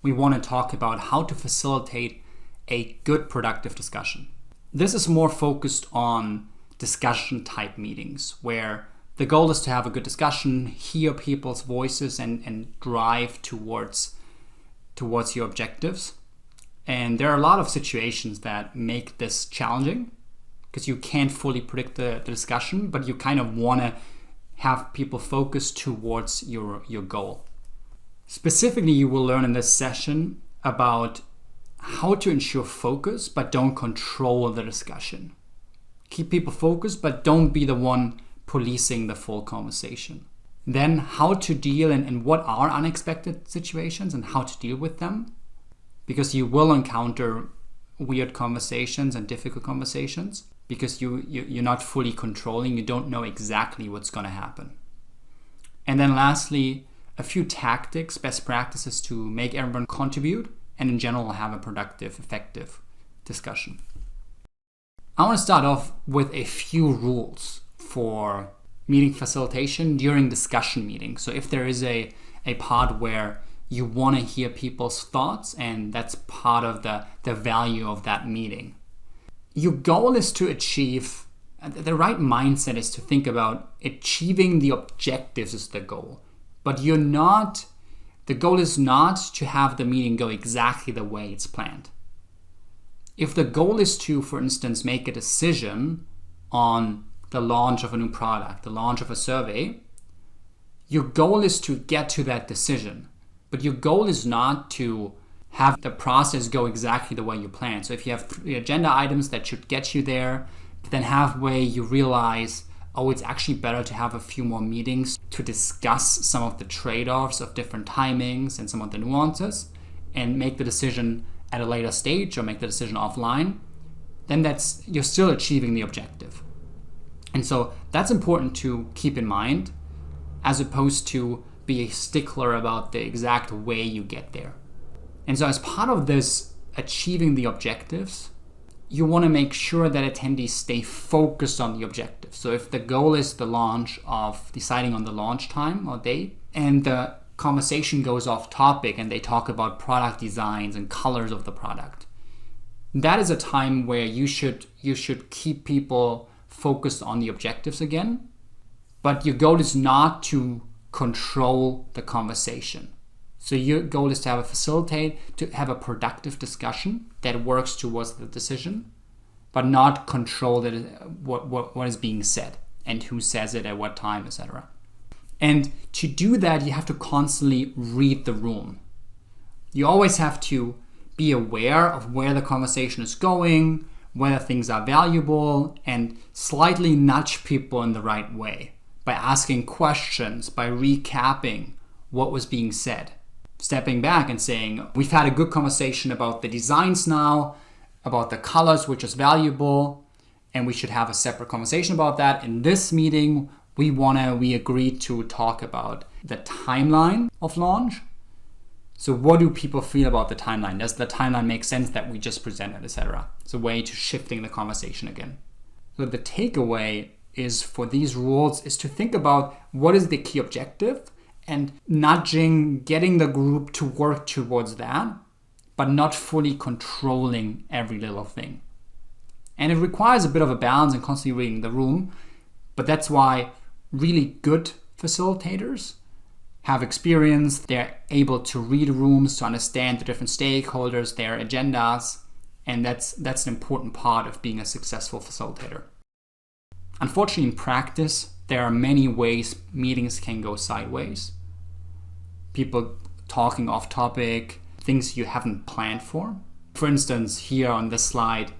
we want to talk about how to facilitate a good productive discussion. This is more focused on discussion type meetings where the goal is to have a good discussion, hear people's voices and drive towards your objectives. And there are a lot of situations that make this challenging because you can't fully predict the discussion, but you kind of want to have people focus towards your goal. Specifically, you will learn in this session about how to ensure focus, but don't control the discussion. Keep people focused, but don't be the one policing the full conversation. Then how to deal and what are unexpected situations and how to deal with them. Because you will encounter weird conversations and difficult conversations because you're not fully controlling, you don't know exactly what's going to happen. And then lastly, a few tactics, best practices to make everyone contribute and in general have a productive, effective discussion. I want to start off with a few rules for meeting facilitation during discussion meetings. So if there is a part where you want to hear people's thoughts and that's part of the value of that meeting. Your goal is to achieve, the right mindset is to think about achieving the objectives is the goal. But the goal is not to have the meeting go exactly the way it's planned. If the goal is to, for instance, make a decision on the launch of a new product, the launch of a survey, your goal is to get to that decision. But your goal is not to have the process go exactly the way you plan. So if you have 3 agenda items that should get you there, then halfway you realize, oh, it's actually better to have a few more meetings to discuss some of the trade-offs of different timings and some of the nuances and make the decision at a later stage or make the decision offline, then you're still achieving the objective. And so that's important to keep in mind as opposed to be a stickler about the exact way you get there. And so as part of this achieving the objectives, you want to make sure that attendees stay focused on the objective. So if the goal is the launch of deciding on the launch time or date, and the conversation goes off topic and they talk about product designs and colors of the product, that is a time where you should keep people focused on the objectives again. But your goal is not to control the conversation. So your goal is to have a productive discussion that works towards the decision, but not control what is being said and who says it at what time, etc. And to do that, you have to constantly read the room. You always have to be aware of where the conversation is going, whether things are valuable, and slightly nudge people in the right way by asking questions, by recapping what was being said. Stepping back and saying, we've had a good conversation about the designs now, about the colors, which is valuable, and we should have a separate conversation about that. In this meeting, we agreed to talk about the timeline of launch. So what do people feel about the timeline? Does the timeline make sense that we just presented, etc.? It's a way to shifting the conversation again. So the takeaway is for these rules is to think about what is the key objective and nudging, getting the group to work towards that, but not fully controlling every little thing. And it requires a bit of a balance and constantly reading the room, but that's why really good facilitators have experience, they're able to read rooms, to understand the different stakeholders, their agendas, and that's an important part of being a successful facilitator. Unfortunately, in practice, there are many ways meetings can go sideways. People talking off topic, things you haven't planned for. For instance, here on this slide,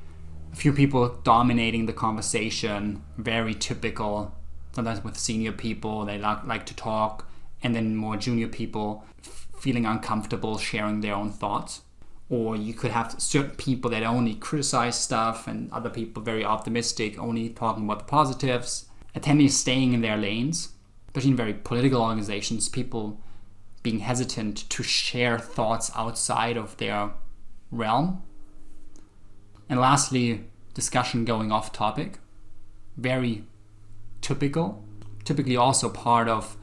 a few people dominating the conversation, very typical. Sometimes with senior people, they like to talk, and then more junior people feeling uncomfortable sharing their own thoughts. Or you could have certain people that only criticize stuff and other people very optimistic, only talking about the positives. Attendees staying in their lanes, especially in very political organizations, people being hesitant to share thoughts outside of their realm. And lastly, discussion going off topic. Very typical. Typically also part of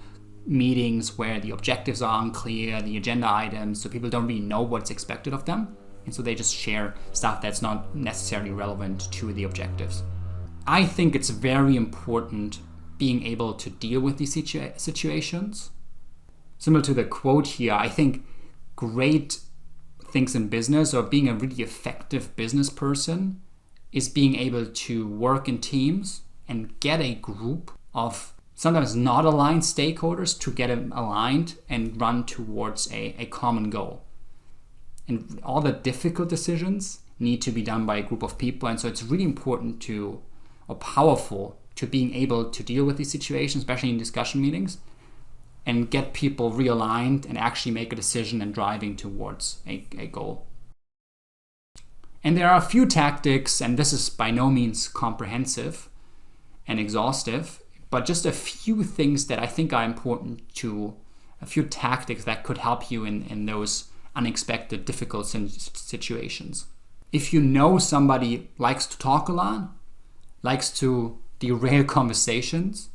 meetings where the objectives are unclear, the agenda items, so people don't really know what's expected of them. And so they just share stuff that's not necessarily relevant to the objectives. I think it's very important being able to deal with these situations. Similar to the quote here, I think great things in business, or being a really effective business person, is being able to work in teams and get a group of sometimes not aligned stakeholders to get them aligned and run towards a common goal. And all the difficult decisions need to be done by a group of people. And so it's really important or powerful to being able to deal with these situations, especially in discussion meetings, and get people realigned and actually make a decision and driving towards a goal. And there are a few tactics, and this is by no means comprehensive and exhaustive, but just a few things that I think are important a few tactics that could help you in those unexpected, difficult situations. If you know somebody likes to talk a lot, likes to derail conversations,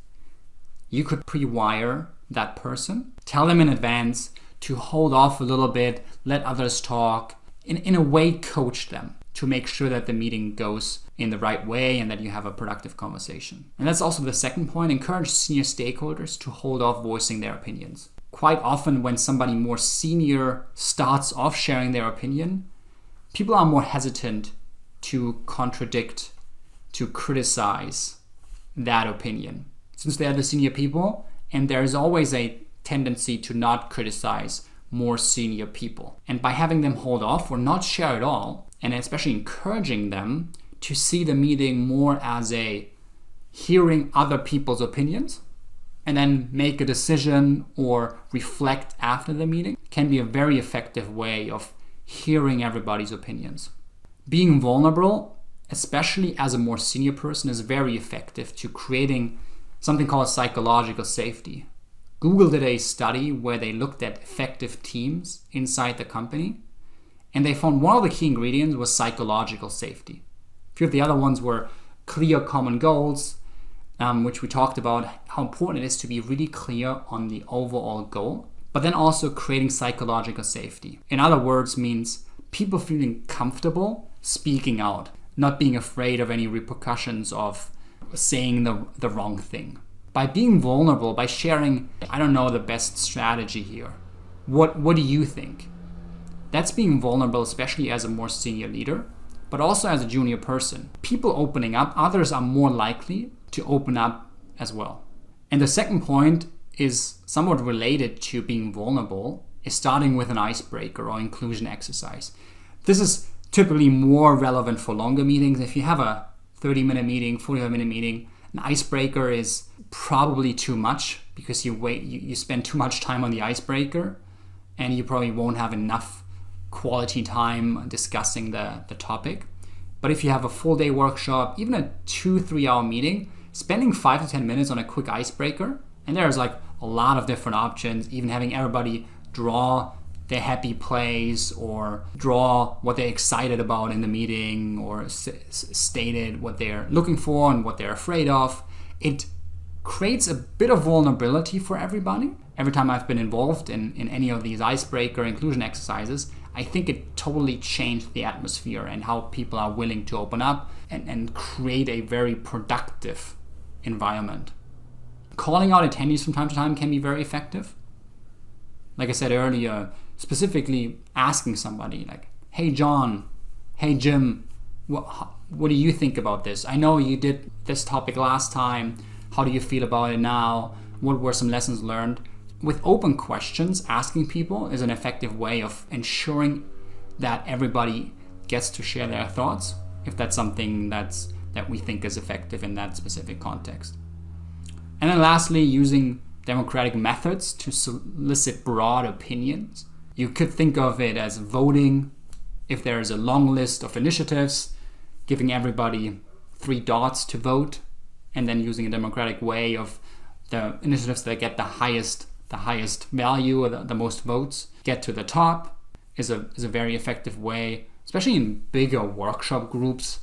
you could pre-wire that person. Tell them in advance to hold off a little bit, let others talk, in a way coach them to make sure that the meeting goes in the right way and that you have a productive conversation. And that's also the second point. Encourage senior stakeholders to hold off voicing their opinions. Quite often when somebody more senior starts off sharing their opinion, people are more hesitant to contradict, to criticize that opinion, since they are the senior people, and there is always a tendency to not criticize more senior people. And by having them hold off or not share at all, and especially encouraging them to see the meeting more as a hearing other people's opinions and then make a decision or reflect after the meeting, can be a very effective way of hearing everybody's opinions. Being vulnerable, especially as a more senior person, is very effective to creating something called psychological safety. Google did a study where they looked at effective teams inside the company, and they found one of the key ingredients was psychological safety. A few of the other ones were clear common goals, which we talked about how important it is to be really clear on the overall goal, but then also creating psychological safety. In other words, means people feeling comfortable speaking out, not being afraid of any repercussions of saying the wrong thing. By being vulnerable, by sharing, I don't know the best strategy here. What do you think? That's being vulnerable, especially as a more senior leader, but also as a junior person. People opening up, others are more likely to open up as well. And the second point is somewhat related to being vulnerable, is starting with an icebreaker or inclusion exercise. This is typically more relevant for longer meetings. If you have a 30-minute meeting, 45-minute meeting, an icebreaker is probably too much because you spend too much time on the icebreaker and you probably won't have enough quality time discussing the topic. But if you have a full day workshop, even a 2-3 hour meeting, spending 5 to 10 minutes on a quick icebreaker, and there's like a lot of different options, even having everybody draw their happy place or draw what they're excited about in the meeting or stated what they're looking for and what they're afraid of. It creates a bit of vulnerability for everybody. Every time I've been involved in any of these icebreaker inclusion exercises, I think it totally changed the atmosphere and how people are willing to open up and create a very productive environment. Calling out attendees from time to time can be very effective. Like I said earlier, specifically asking somebody like, hey John, hey Jim, what do you think about this? I know you did this topic last time. How do you feel about it now? What were some lessons learned? With open questions, asking people is an effective way of ensuring that everybody gets to share their thoughts, if that's something that we think is effective in that specific context. And then lastly, using democratic methods to solicit broad opinions. You could think of it as voting. If there is a long list of initiatives, giving everybody 3 dots to vote, and then using a democratic way of the initiatives that get the highest value or the most votes get to the top is a very effective way, especially in bigger workshop groups,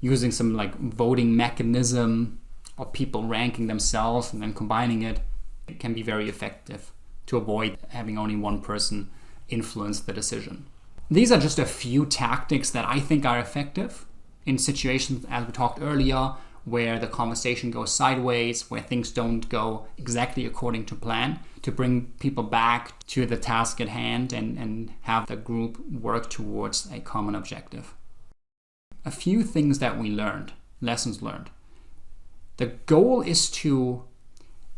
using some like voting mechanism or people ranking themselves and then combining it It can be very effective to avoid having only one person influence the decision. These are just a few tactics that I think are effective in situations, as we talked earlier, where the conversation goes sideways, where things don't go exactly according to plan, to bring people back to the task at hand and have the group work towards a common objective. A few things that we learned, lessons learned. The goal is to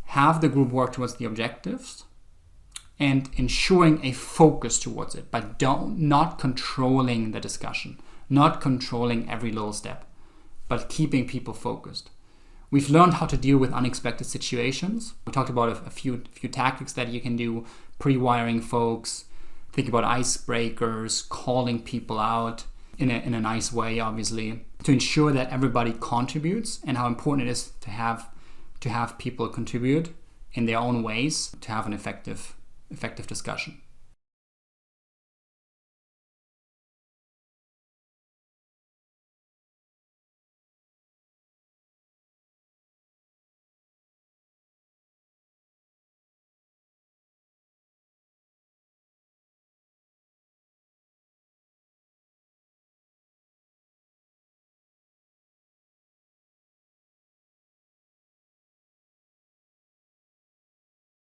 have the group work towards the objectives and ensuring a focus towards it, but not controlling the discussion, not controlling every little step, but keeping people focused. We've learned how to deal with unexpected situations. We talked about a few tactics that you can do, pre-wiring folks, think about icebreakers, calling people out in a nice way, obviously, to ensure that everybody contributes, and how important it is to have people contribute in their own ways to have an effective discussion.